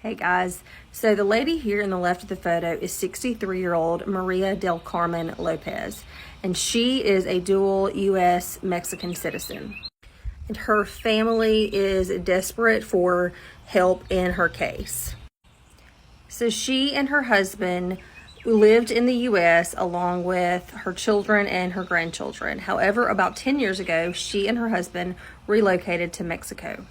Hey guys, so the lady here in the left of the photo is 63-year-old Maria del Carmen Lopez, and she is a dual U.S. Mexican citizen. And her family is desperate for help in her case. So she and her husband lived in the U.S. along with her children and her grandchildren. However, about 10 years ago, she and her husband relocated to Mexico.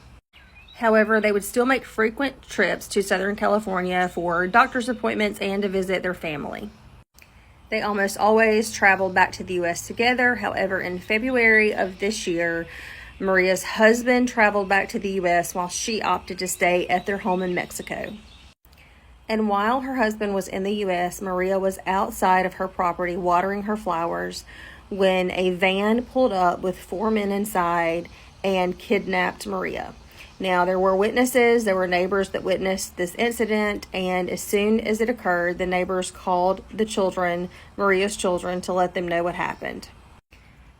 However, they would still make frequent trips to Southern California for doctor's appointments and to visit their family. They almost always traveled back to the U.S. together. However, in February of this year, Maria's husband traveled back to the U.S. while she opted to stay at their home in Mexico. And while her husband was in the U.S., Maria was outside of her property watering her flowers when a van pulled up with 4 men inside and kidnapped Maria. Now, there were witnesses, there were neighbors that witnessed this incident, and as soon as it occurred, the neighbors called the children, Maria's children, to let them know what happened.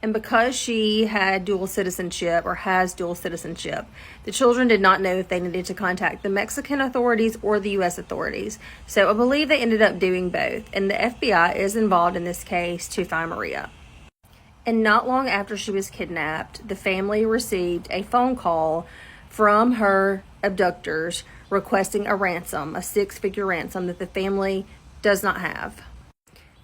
And because she had dual citizenship, or has dual citizenship, the children did not know if they needed to contact the Mexican authorities or the U.S. authorities. So I believe they ended up doing both, and the FBI is involved in this case to find Maria. And not long after she was kidnapped, the family received a phone call from her abductors requesting a ransom, a 6-figure ransom that the family does not have.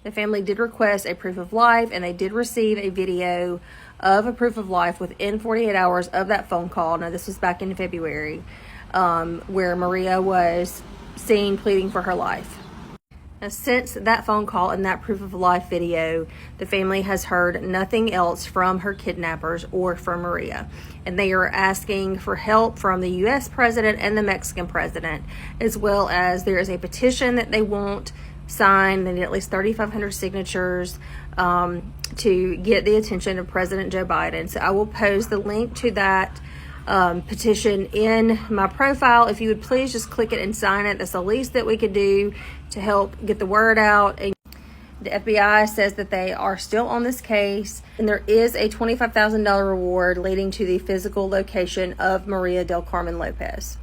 The family did request a proof of life, and they did receive a video of a proof of life within 48 hours of that phone call. Now, this was back in February, where Maria was seen pleading for her life. Now, since that phone call and that proof of life video, the family has heard nothing else from her kidnappers or from Maria. And they are asking for help from the U.S. president and the Mexican president, as well as there is a petition that they want signed. They need at least 3,500 signatures to get the attention of President Joe Biden. So I will post the link to that petition in my profile. If you would please just click it and sign it. That's the least that we could do to help get the word out. And the FBI says that they are still on this case, and there is a $25,000 reward leading to the physical location of Maria del Carmen Lopez.